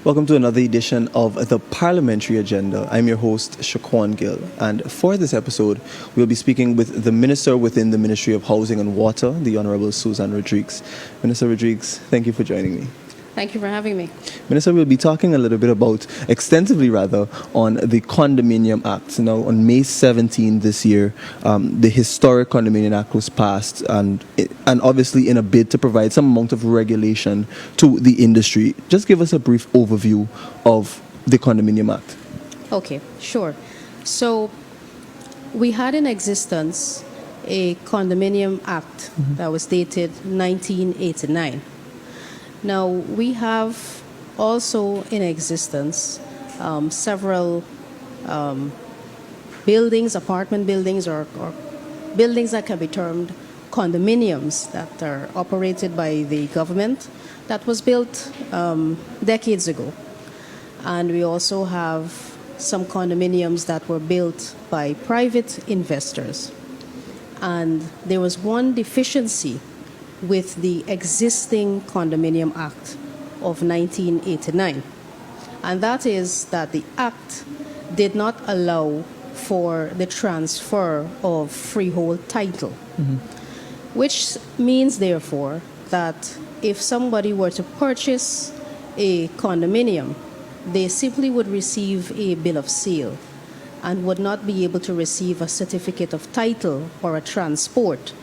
Welcome to another edition of the Parliamentary Agenda. I'm your host, Shaquan Gill, and for this episode, we'll be speaking with the Minister within the Ministry of Housing and Water, the Honourable Susan Rodrigues. Minister Rodrigues, thank you for joining me. Thank you for having me. Minister, we'll be talking a little bit extensively on the Condominium Act. Now, on May 17 this year, the historic Condominium Act was passed, and obviously in a bid to provide some amount of regulation to the industry. Just give us a brief overview of the Condominium Act. Okay, sure. So, we had in existence a Condominium Act that was dated 1989. Now, we have also in existence several buildings, apartment buildings, or buildings that can be termed condominiums that are operated by the government that was built decades ago. And we also have some condominiums that were built by private investors. And there was one deficiency with the existing Condominium Act of 1989. And that is that the Act did not allow for the transfer of freehold title, which means, therefore, that if somebody were to purchase a condominium, they simply would receive a bill of sale and would not be able to receive a certificate of title or a transport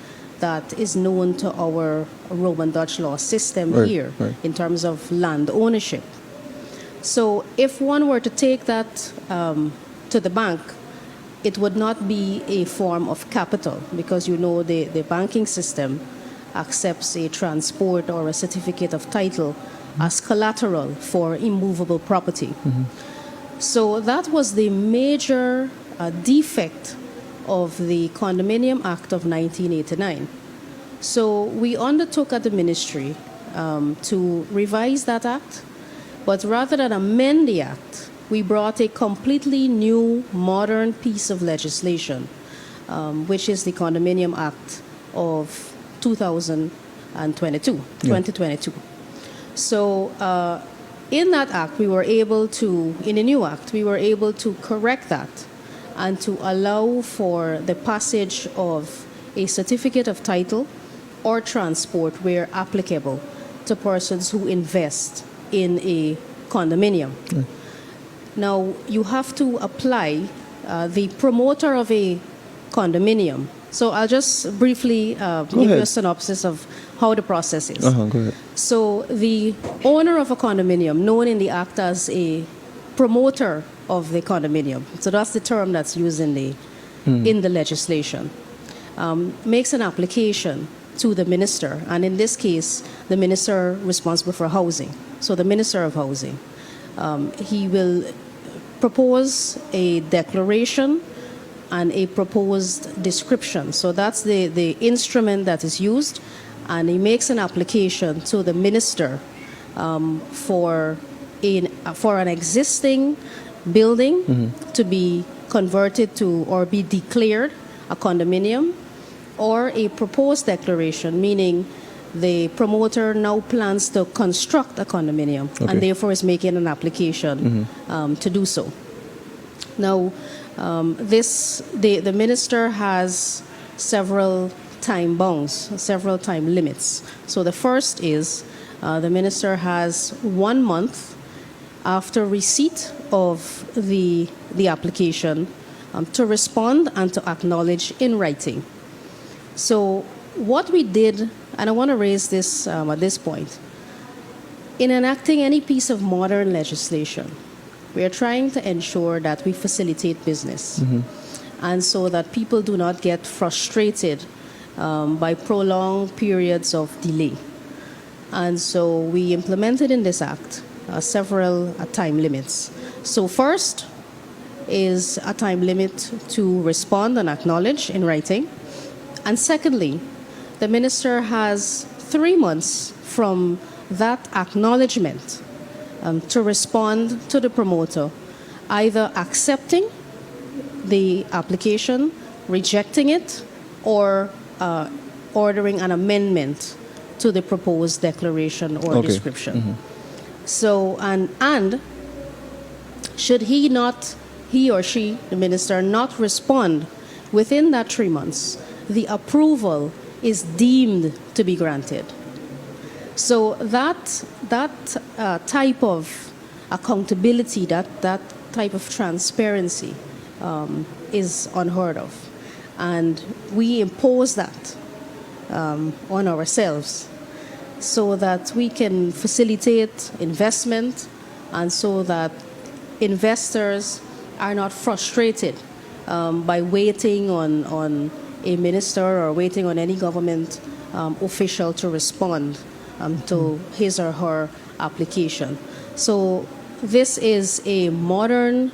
that is known to our Roman Dutch law system here in terms of land ownership. So if one were to take that to the bank, it would not be a form of capital because the banking system accepts a transport or a certificate of title as collateral for immovable property. So that was the major defect of the Condominium Act of 1989. So we undertook at the ministry to revise that act, but rather than amend the act, we brought a completely new, modern piece of legislation, which is the Condominium Act of 2022. So in that act, in the new act, we were able to correct that and to allow for the passage of a certificate of title or transport where applicable to persons who invest in a condominium. Now, you have to apply the promoter of a condominium. So I'll just briefly give you a synopsis of how the process is. Go ahead. So the owner of a condominium, known in the act as a promoter of the condominium, so that's the term that's used in the legislation, makes an application to the minister, and in this case, the minister responsible for housing. So the Minister of Housing, he will propose a declaration and a proposed description. So that's the instrument that is used, and he makes an application to the minister for an existing building to be converted to or be declared a condominium, or a proposed declaration, meaning the promoter now plans to construct a condominium and therefore is making an application to do so. Now, the minister has several time bounds, several time limits. So the first is the minister has 1 month after receipt of the application to respond and to acknowledge in writing. So what we did, and I want to raise this at this point, in enacting any piece of modern legislation, we are trying to ensure that we facilitate business, and so that people do not get frustrated by prolonged periods of delay. And so we implemented in this act several time limits. So first is a time limit to respond and acknowledge in writing. And secondly, the minister has 3 months from that acknowledgement to respond to the promoter, either accepting the application, rejecting it, or ordering an amendment to the proposed declaration or description. So, and should he or she, the minister, not respond within that 3 months, the approval is deemed to be granted. So that type of accountability, that type of transparency is unheard of. And we impose that on ourselves so that we can facilitate investment and so that investors are not frustrated by waiting on a minister or waiting on any government official to respond to his or her application. So this is a modern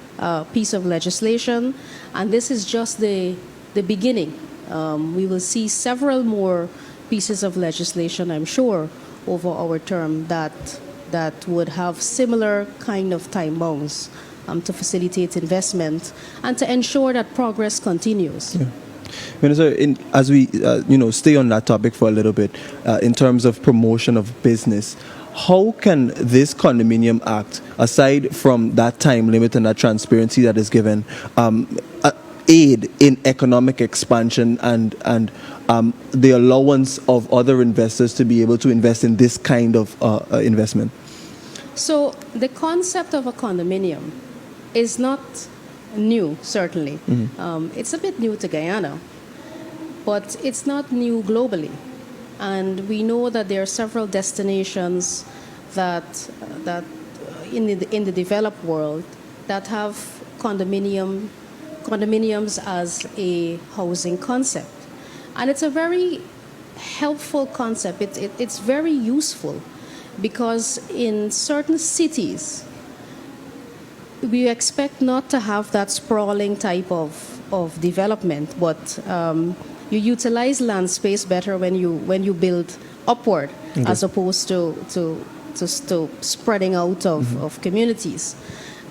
piece of legislation, and this is just the beginning. We will see several more pieces of legislation, I'm sure, over our term that would have similar kind of time bounds to facilitate investment and to ensure that progress continues. Yeah. Minister, as we stay on that topic for a little bit, in terms of promotion of business, how can this Condominium Act, aside from that time limit and that transparency that is given, aid in economic expansion and the allowance of other investors to be able to invest in this kind of investment? So the concept of a condominium is not new, certainly. It's a bit new to Guyana, but it's not new globally. And we know that there are several destinations that in the developed world that have condominiums as a housing concept. And it's a very helpful concept. It's very useful because in certain cities, we expect not to have that sprawling type of development, but you utilize land space better when you build upward, as opposed to spreading out of communities.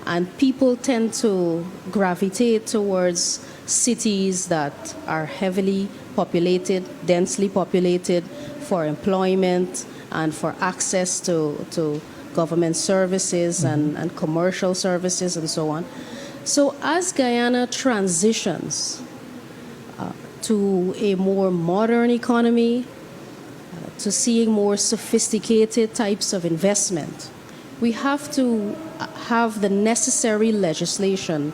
And people tend to gravitate towards cities that are heavily populated, densely populated, for employment and for access to government services and commercial services and so on. So as Guyana transitions to a more modern economy, to seeing more sophisticated types of investment, we have to have the necessary legislation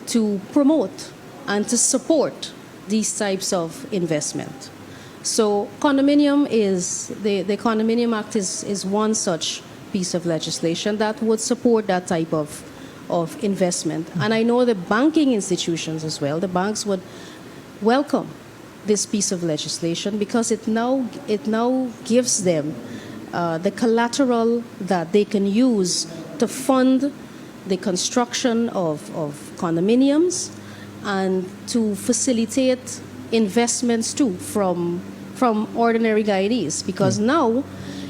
to promote and to support these types of investment. So condominium the Condominium Act is one such piece of legislation that would support that type of investment. And I know the banking institutions as well, the banks would welcome this piece of legislation because it now gives them the collateral that they can use to fund the construction of condominiums and to facilitate investments too from ordinary guidees, because now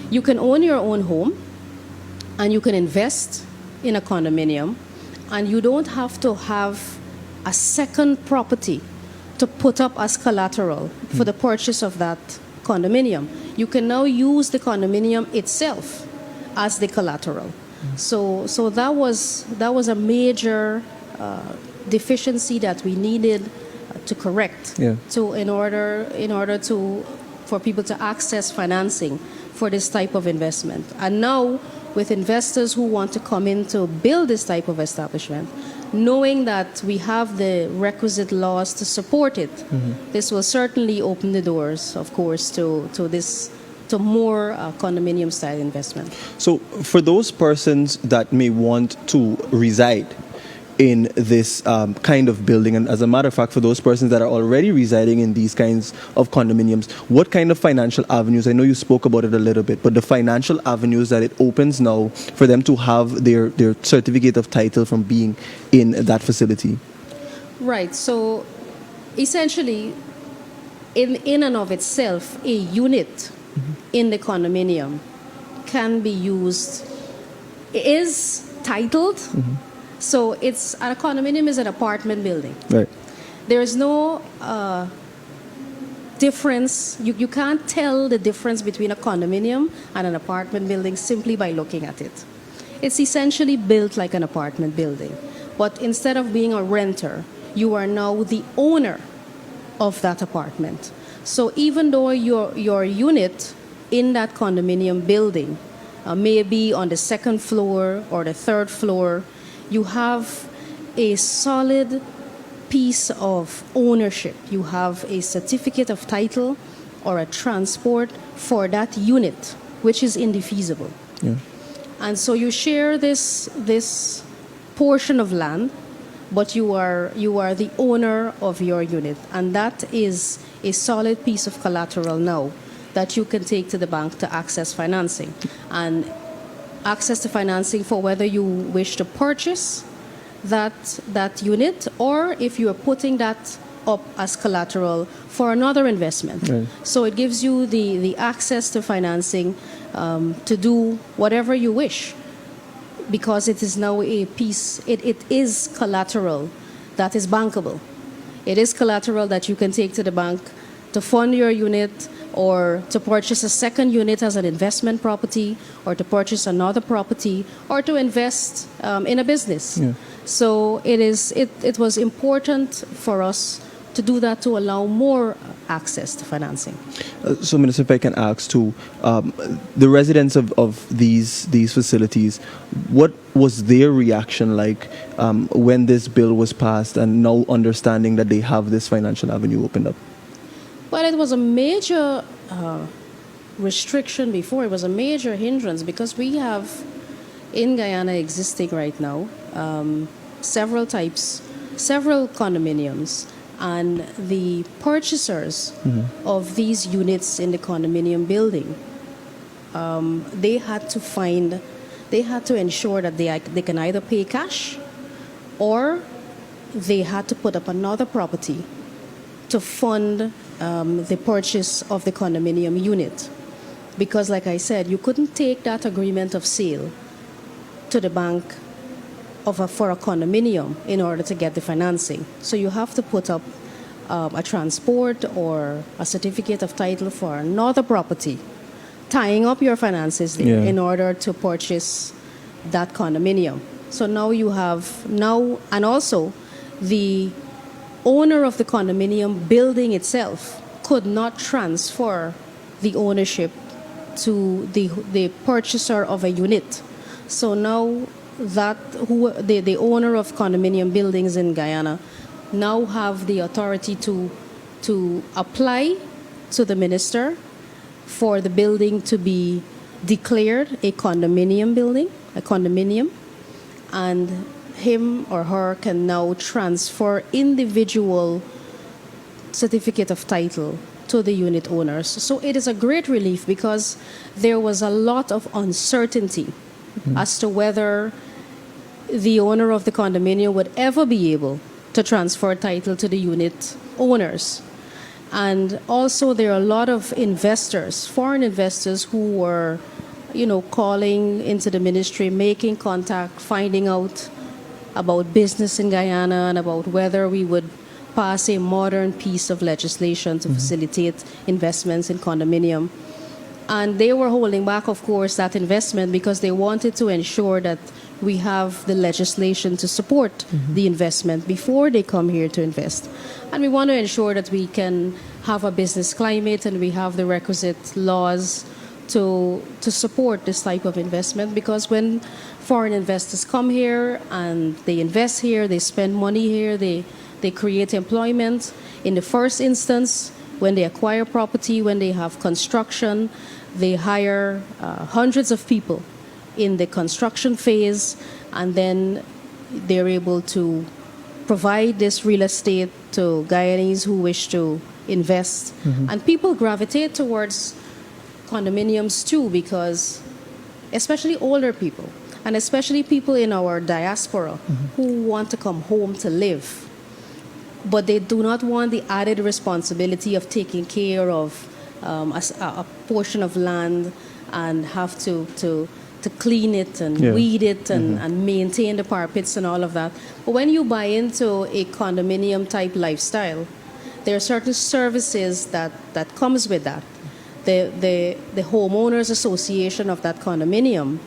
you can own your own home and you can invest in a condominium, and you don't have to have a second property to put up as collateral for the purchase of that condominium. You can now use the condominium itself as the collateral. So that was a major deficiency that we needed to correct. Yeah. So in order for people to access financing for this type of investment. And now with investors who want to come in to build this type of establishment, knowing that we have the requisite laws to support it, this will certainly open the doors, of course, to more condominium style investment. So for those persons that may want to reside in this kind of building, and as a matter of fact, for those persons that are already residing in these kinds of condominiums, what kind of financial avenues, I know you spoke about it a little bit, but the financial avenues that it opens now for them to have their certificate of title from being in that facility? Right. So essentially, in and of itself, a unit in the condominium can be used, is titled. So a condominium is an apartment building. Right. There is no difference. You can't tell the difference between a condominium and an apartment building simply by looking at it. It's essentially built like an apartment building. But instead of being a renter, you are now the owner of that apartment. So even though your unit in that condominium building may be on the second floor or the third floor, you have a solid piece of ownership. You have a certificate of title or a transport for that unit, which is indefeasible. Yeah. And so you share this portion of land, but you are the owner of your unit, and that is a solid piece of collateral now that you can take to the bank to access financing, and access to financing for whether you wish to purchase that unit, or if you are putting that up as collateral for another investment. Right. So it gives you the access to financing to do whatever you wish, because it is now a piece, it is collateral that is bankable. It is collateral that you can take to the bank to fund your unit, or to purchase a second unit as an investment property, or to purchase another property, or to invest in a business. Yeah. So it was important for us to do that, to allow more access to financing. So, Minister, if I can ask too, the residents of these facilities, what was their reaction like when this bill was passed, and now understanding that they have this financial avenue opened up? Well, it was a major restriction before. It was a major hindrance, because we have in Guyana existing right now several condominiums, and the purchasers of these units in the condominium building, they had to ensure that they can either pay cash, or they had to put up another property to fund the purchase of the condominium unit. Because, like I said, you couldn't take that agreement of sale to the bank for a condominium in order to get the financing. So you have to put up a transport or a certificate of title for another property, tying up your finances there in order to purchase that condominium. So now you have, and also the owner of the condominium building itself could not transfer the ownership to the purchaser of a unit. So now the owner of condominium buildings in Guyana now have the authority to apply to the minister for the building to be declared a condominium building, a condominium, and him or her can now transfer individual certificate of title to the unit owners. So it is a great relief, because there was a lot of uncertainty as to whether the owner of the condominium would ever be able to transfer title to the unit owners. And also there are a lot of investors, foreign investors, who were, calling into the ministry, making contact, finding out about business in Guyana and about whether we would pass a modern piece of legislation to facilitate investments in condominium. And they were holding back, of course, that investment, because they wanted to ensure that we have the legislation to support the investment before they come here to invest. And we want to ensure that we can have a business climate and we have the requisite laws to support this type of investment, because when foreign investors come here and they invest here, they spend money here, they create employment. In the first instance, when they acquire property, when they have construction, they hire hundreds of people in the construction phase, and then they're able to provide this real estate to Guyanese who wish to invest. And people gravitate towards condominiums too, because especially older people, and especially people in our diaspora who want to come home to live, but they do not want the added responsibility of taking care of a portion of land and have to clean it and weed it and maintain the parapets and all of that. But when you buy into a condominium type lifestyle, there are certain services that comes with that. The homeowners association of that condominium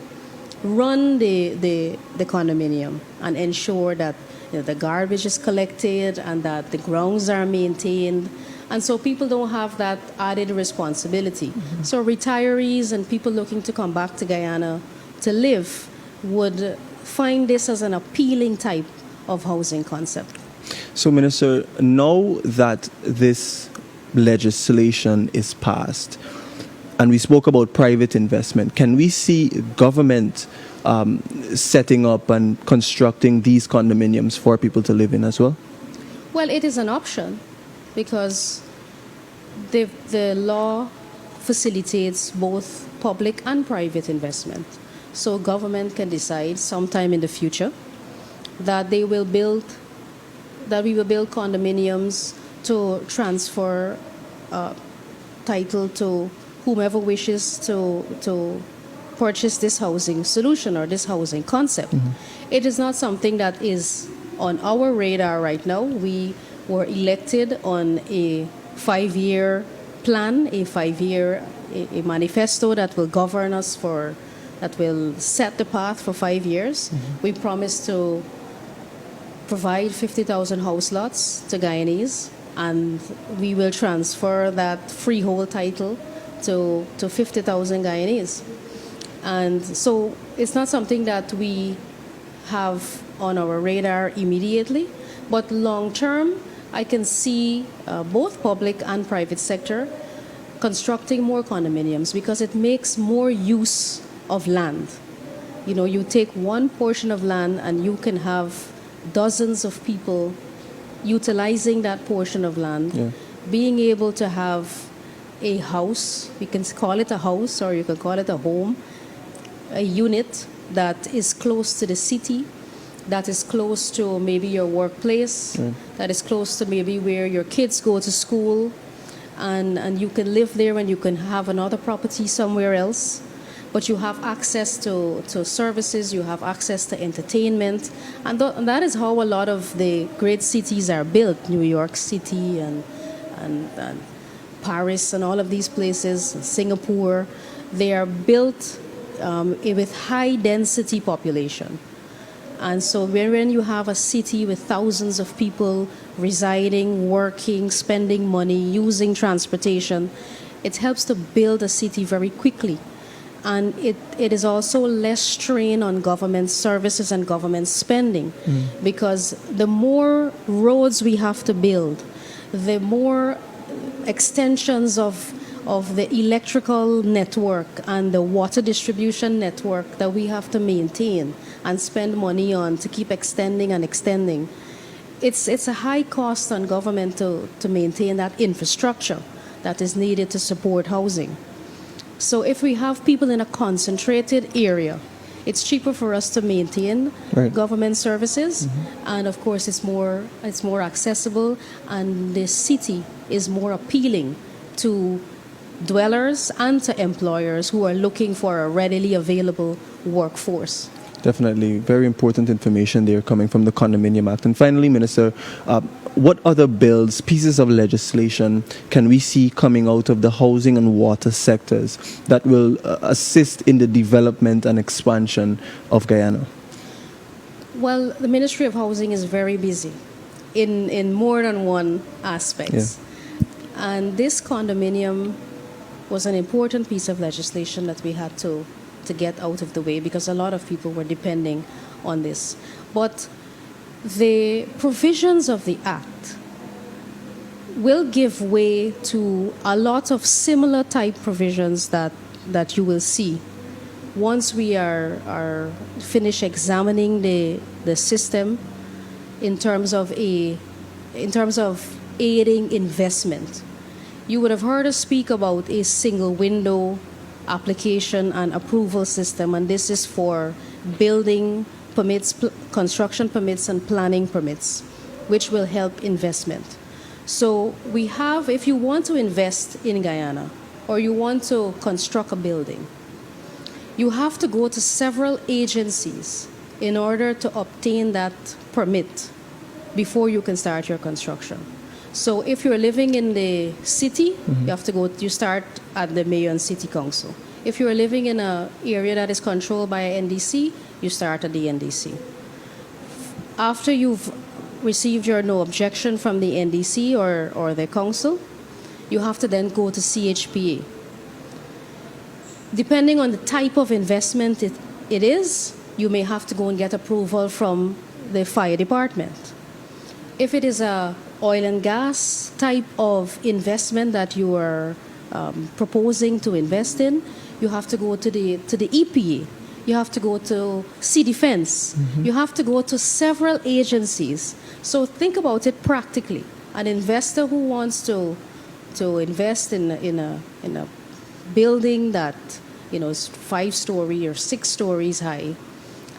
run the condominium and ensure that the garbage is collected and that the grounds are maintained. And so people don't have that added responsibility. Mm-hmm. So retirees and people looking to come back to Guyana to live would find this as an appealing type of housing concept. So, Minister, now that this legislation is passed, and we spoke about private investment, can we see government setting up and constructing these condominiums for people to live in as well? Well, it is an option because the law facilitates both public and private investment. So government can decide sometime in the future that we will build condominiums to transfer title to whomever wishes to purchase this housing solution or this housing concept. Mm-hmm. It is not something that is on our radar right now. We were elected on a 5-year plan, a manifesto that will govern us that will set the path for 5 years. Mm-hmm. We promised to provide 50,000 house lots to Guyanese, and we will transfer that freehold title to 50,000 Guyanese. And so it's not something that we have on our radar immediately, but long term, I can see both public and private sector constructing more condominiums because it makes more use of land. You know, you take one portion of land and you can have dozens of people utilizing that portion of land, yeah. Being able to have a house, you can call it a house or you can call it a home, a unit that is close to the city, that is close to maybe your workplace, that is close to maybe where your kids go to school, and you can live there and you can have another property somewhere else, but you have access to services, you have access to entertainment, and that is how a lot of the great cities are built, New York City and Paris and all of these places, Singapore. They are built with high density population. And so when you have a city with thousands of people residing, working, spending money, using transportation, it helps to build a city very quickly. And it is also less strain on government services and government spending, because the more roads we have to build, the more extensions of the electrical network and the water distribution network that we have to maintain and spend money on to keep extending and extending. It's a high cost on government to maintain that infrastructure that is needed to support housing. So if we have people in a concentrated area, it's cheaper for us to maintain government services, and of course it's more accessible, and the city is more appealing to dwellers and to employers who are looking for a readily available workforce. Definitely. Very important information there coming from the Condominium Act. And finally, Minister, what other bills, pieces of legislation can we see coming out of the housing and water sectors that will assist in the development and expansion of Guyana? Well, the Ministry of Housing is very busy in more than one aspect. Yeah. And this condominium was an important piece of legislation that we had to get out of the way because a lot of people were depending on this. But the provisions of the Act will give way to a lot of similar type provisions that you will see once we are finished examining the system in terms of aiding investment. You would have heard us speak about a single window application and approval system, and this is for building permits, construction permits, and planning permits, which will help investment. So we have, if you want to invest in Guyana or you want to construct a building, you have to go to several agencies in order to obtain that permit before you can start your construction. So if you're living in the city, you start at the mayor and city council. If you're living in an area that is controlled by a NDC, you start at the NDC. After you've received your no objection from the NDC or the council, you have to then go to CHPA. Depending on the type of investment it is, you may have to go and get approval from the fire department. If it is a oil and gas type of investment that you are proposing to invest in, you have to go to the EPA. You have to go to Sea Defense. You have to go to several agencies. So think about it practically. An investor who wants to invest in a building that is 5-story or 6 stories high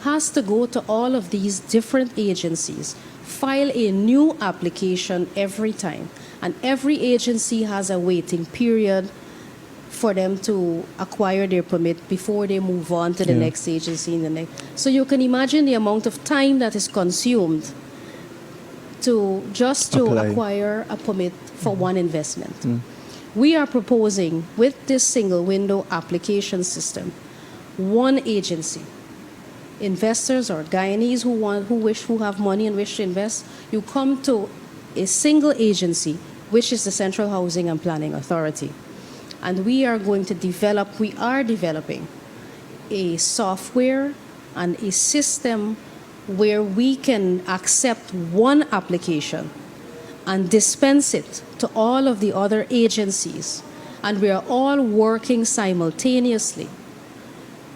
has to go to all of these different agencies, file a new application every time, and every agency has a waiting period for them to acquire their permit before they move on to the next agency. So you can imagine the amount of time that is consumed to acquire a permit for one investment. We are proposing with this single window application system, one agency. Investors or Guyanese who have money and wish to invest, you come to a single agency, which is the Central Housing and Planning Authority. And we are developing a software and a system where we can accept one application and dispense it to all of the other agencies. And we are all working simultaneously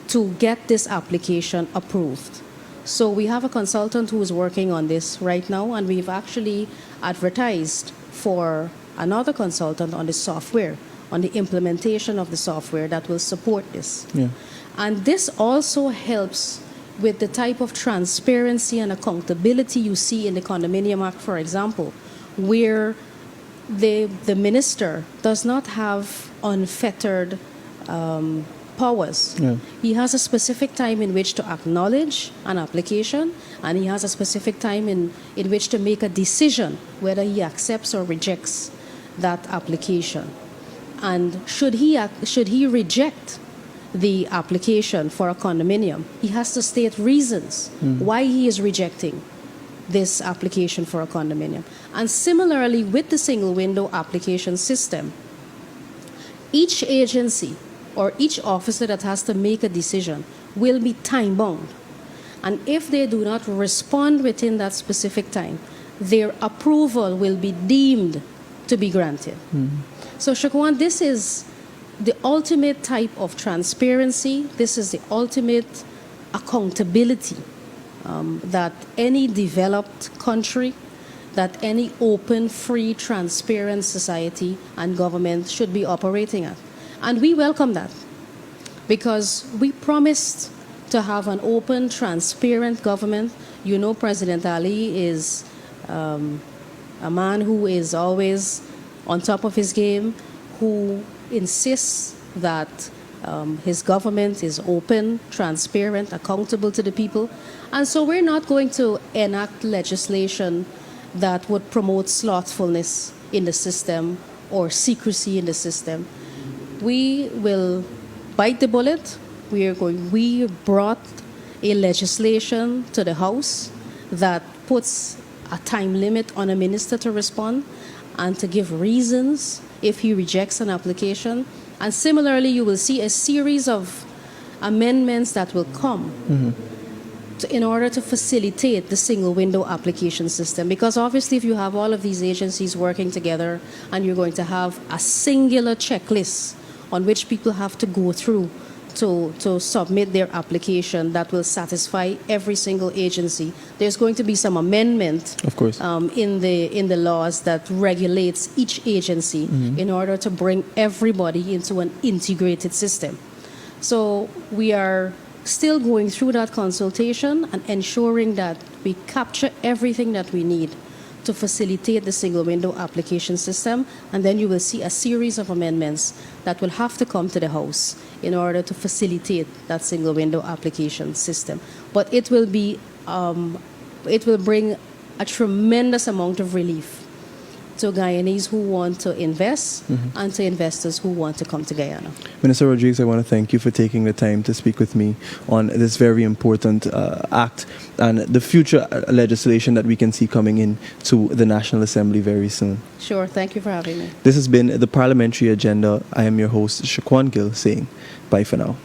to get this application approved. So we have a consultant who is working on this right now, and we've actually advertised for another consultant on the software, on the implementation of the software that will support this. And this also helps with the type of transparency and accountability you see in the Condominium Act, for example, where the minister does not have unfettered powers. He has a specific time in which to acknowledge an application, and he has a specific time in which to make a decision whether he accepts or rejects that application. And should he reject the application for a condominium, he has to state reasons why he is rejecting this application for a condominium. And similarly, with the single window application system, each agency or each officer that has to make a decision will be time bound. And if they do not respond within that specific time, their approval will be deemed to be granted. So, Shakwan, this is the ultimate type of transparency. This is the ultimate accountability that any developed country, that any open, free, transparent society and government should be operating at. And we welcome that, because we promised to have an open, transparent government. You know, President Ali is a man who is always on top of his game, who insists that his government is open, transparent, accountable to the people. And so we're not going to enact legislation that would promote slothfulness in the system or secrecy in the system. We will bite the bullet. We brought a legislation to the House that puts a time limit on a minister to respond and to give reasons if he rejects an application. And similarly, you will see a series of amendments that will come in order to facilitate the single window application system. Because obviously, if you have all of these agencies working together and you're going to have a singular checklist on which people have to go through to submit their application that will satisfy every single agency, there's going to be some amendment, of course, in the laws that regulates each agency in order to bring everybody into an integrated system. So we are still going through that consultation and ensuring that we capture everything that we need to facilitate the single window application system, and then you will see a series of amendments that will have to come to the House in order to facilitate that single window application system. But it will bring a tremendous amount of relief to Guyanese who want to invest and to investors who want to come to Guyana. Minister Rodrigues, I want to thank you for taking the time to speak with me on this very important act and the future legislation that we can see coming in to the National Assembly very soon. Sure, thank you for having me. This has been the Parliamentary Agenda. I am your host, Shaquan Gill, saying bye for now.